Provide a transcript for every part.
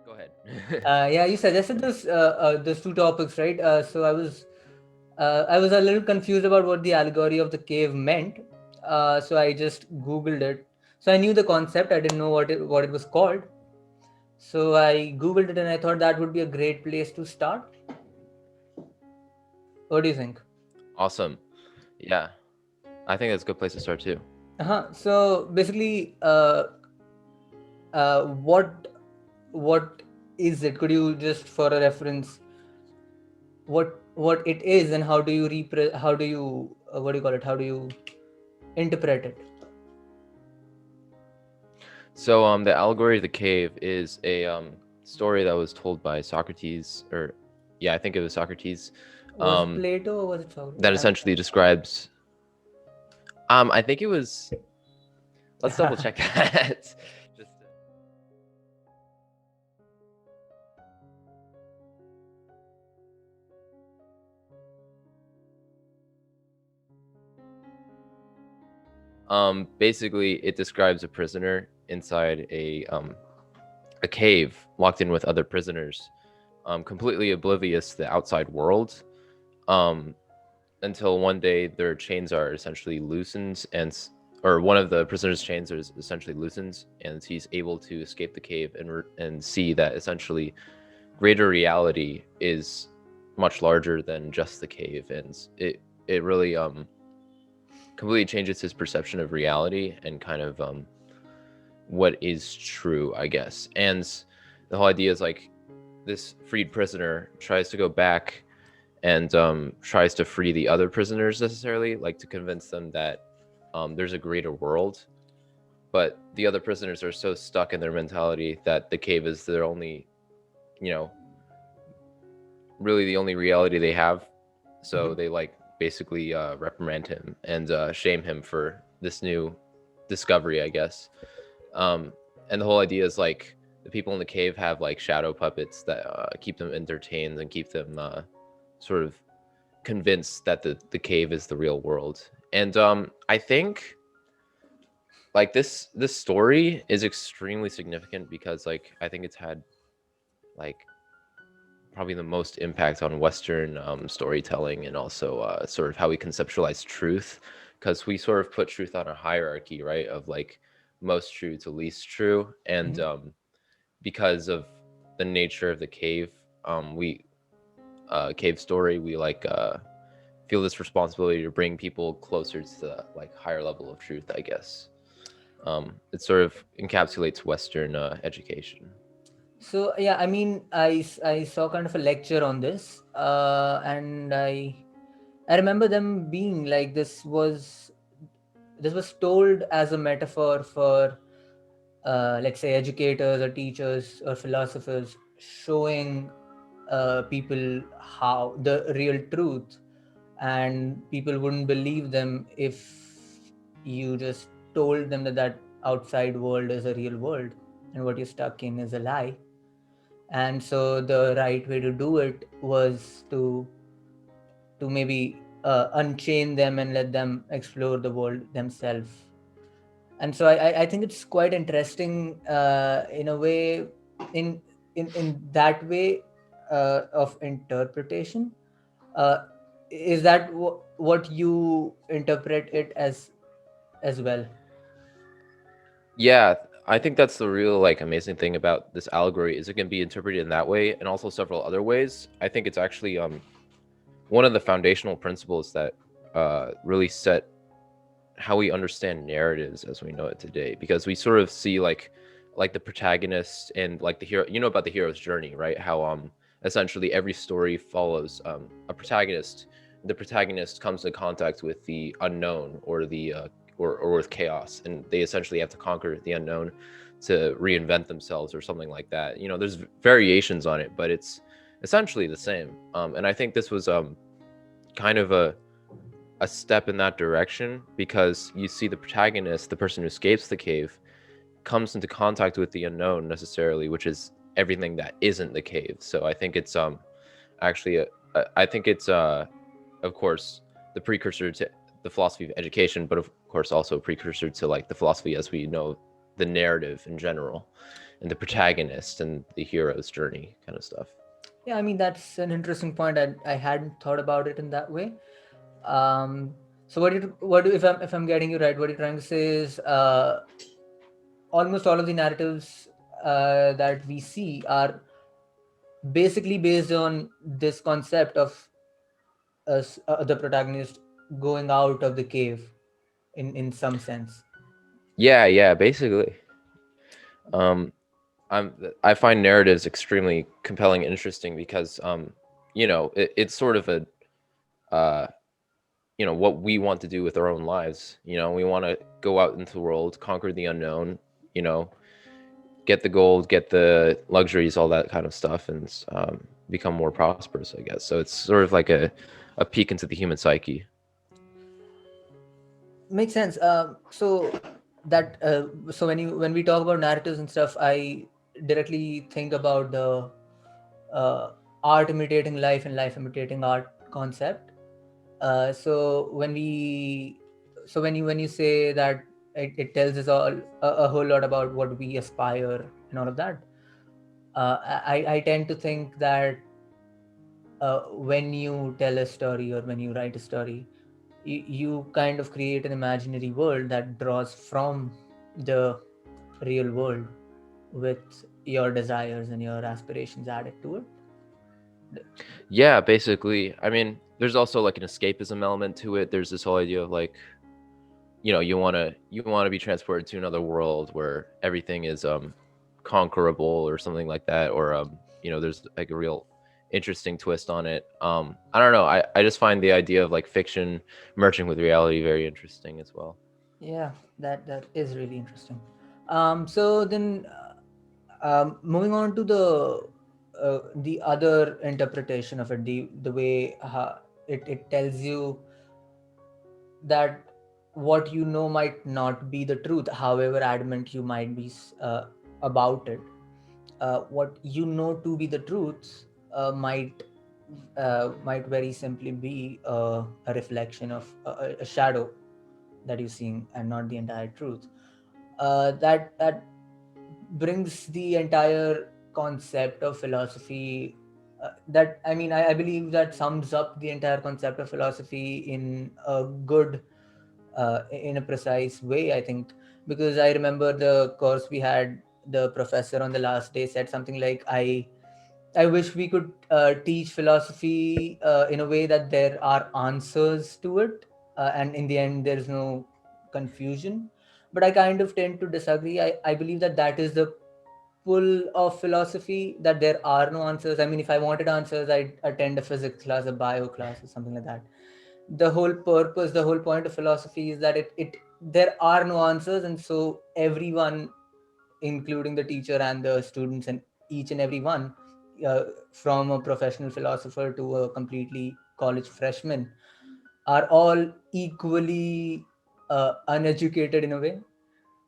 Go ahead. Yeah, you suggested those two topics, right? So I was a little confused about what the allegory of the cave meant. So I just Googled it. So I knew the concept. I didn't know what it was called. So I Googled it and I thought that would be a great place to start. What do you think? Awesome. Yeah, I think that's a good place to start too. So basically, what is it? Could you just, for a reference, what it is and how do you how do you what do you call it? How do you interpret it? So, the allegory of the cave is a story that was told by Socrates, or yeah, I think it was Socrates. Was it Um, Plato or was it that Socrates? essentially describes. I think it was. Let's double check that. Just. Basically, it describes a prisoner inside a cave, locked in with other prisoners, completely oblivious to the outside world. Um, until one day their chains are essentially loosened or one of the prisoners' chains is essentially loosened, and he's able to escape the cave and see that essentially greater reality is much larger than just the cave, and it really completely changes his perception of reality and kind of what is true, I guess. And the whole idea is like this freed prisoner tries to go back and tries to free the other prisoners necessarily, like to convince them that there's a greater world. But the other prisoners are so stuck in their mentality that the cave is their only, you know, really the only reality they have. So Mhm. they like basically reprimand him and shame him for this new discovery, I guess. Um, and the whole idea is like the people in the cave have like shadow puppets that keep them entertained and keep them sort of convinced that the cave is the real world. And I think like this story is extremely significant because like I think it's had like probably the most impact on Western storytelling and also sort of how we conceptualize truth, because we sort of put truth on a hierarchy, right, of like most true to least true. And Mhm. because of the nature of the cave, we cave story, we like feel this responsibility to bring people closer to the like higher level of truth, I guess. It sort of encapsulates Western education. So yeah, I mean, I saw kind of a lecture on this, and I remember them being like this was told as a metaphor for let's say educators or teachers or philosophers showing people how the real truth, and people wouldn't believe them if you just told them that that outside world is a real world and what you're stuck in is a lie. And so the right way to do it was to maybe unchain them and let them explore the world themselves. And so I think it's quite interesting in a way, in in that way of interpretation. uh, is that what you interpret it as well? Yeah, I think that's the real like amazing thing about this allegory is it can be interpreted in that way and also several other ways. I think it's actually one of the foundational principles that really set how we understand narratives as we know it today, because we sort of see like the protagonist and like the hero, you know, about the hero's journey, right? How essentially every story follows a protagonist. The protagonist comes in contact with the unknown or the or with chaos, and they essentially have to conquer the unknown to reinvent themselves or something like that. You know, there's variations on it, but it's essentially the same. And I think this was kind of a step in that direction, because you see the protagonist, the person who escapes the cave, comes into contact with the unknown necessarily, which is everything that isn't the cave. So I think it's actually I think it's of course the precursor to the philosophy of education, but of course also a precursor to like the philosophy as we know the narrative in general. and the protagonist and the hero's journey kind of stuff. Yeah, I mean that's an interesting point. I hadn't thought about it in that way. Um, so if I'm getting you right, what you're trying to say is almost all of the narratives that we see are basically based on this concept of the protagonist going out of the cave in some sense. Yeah, basically. Um, I find narratives extremely compelling and interesting because it's sort of a uh, what we want to do with our own lives. We want to go out into the world, conquer the unknown, you know, get the gold, get the luxuries, all that kind of stuff, and become more prosperous, I guess. So it's sort of like a peek into the human psyche. Makes sense. So when we talk about narratives and stuff, I directly think about the uh, art imitating life and life imitating art concept. So when you say that it tells us all a whole lot about what we aspire and all of that, I tend to think that when you tell a story or when you write a story, you kind of create an imaginary world that draws from the real world with your desires and your aspirations added to it. Yeah, basically. I mean, there's also like an escapism element to it. There's this whole idea of like, you want to be transported to another world where everything is conquerable or something like that, or there's like a real interesting twist on it. I don't know. I just find the idea of like fiction merging with reality very interesting as well. Yeah, that is really interesting. So then, moving on to the other interpretation of it, the way it tells you that what you know might not be the truth, however adamant you might be about it. What you know to be the truth might very simply be a reflection of a shadow that you're seeing and not the entire truth. That brings the entire concept of philosophy. That I mean, I believe that sums up the entire concept of philosophy in a good, in a precise way, I think. Because I remember the course we had, the professor on the last day said something like, I wish we could teach philosophy in a way that there are answers to it, and in the end, there's no confusion. But I kind of tend to disagree. I believe that that is the pull of philosophy, that there are no answers. I mean, if I wanted answers, I'd attend a physics class, a bio class, or something like that. The whole purpose, the whole point of philosophy is that it there are no answers, and so everyone, including the teacher and the students and each and every one, uh, from a professional philosopher to a completely college freshman, are all equally uneducated in a way.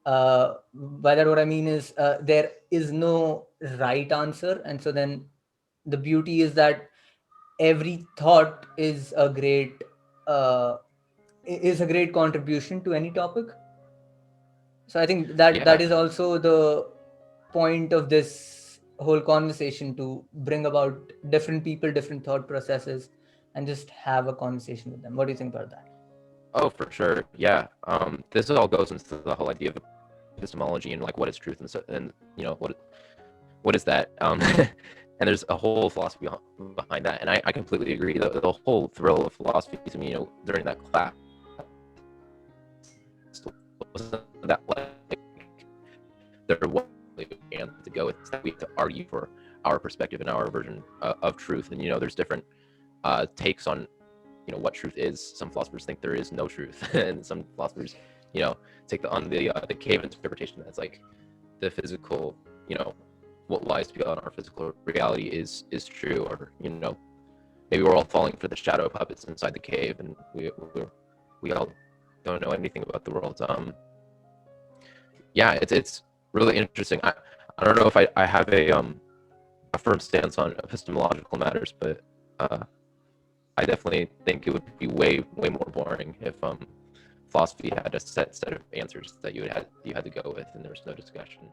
By that, what I mean is there is no right answer, and so then the beauty is that every thought uh, is a great contribution to any topic. So I think that Yeah. that is also the point of this whole conversation, to bring about different people, different thought processes, and just have a conversation with them. What do you think about that? Oh, for sure. Yeah. This all goes into the whole idea of epistemology and like what is truth, and what is that. And there's a whole philosophy behind that, and I completely agree. The whole thrill of philosophy to me, during that class wasn't that like there was and to go. It's that we have to argue for our perspective and our version of truth. And there's different takes on what truth is. Some philosophers think there is no truth, and some philosophers take the cave interpretation that's like the physical, what lies beyond our physical reality is true, or maybe we're all falling for the shadow puppets inside the cave, and we all don't know anything about the world. Yeah, it's really interesting. I don't know if I have a firm stance on epistemological matters, but I definitely think it would be way more boring if philosophy had a set of answers that you had to go with, and there was no discussion.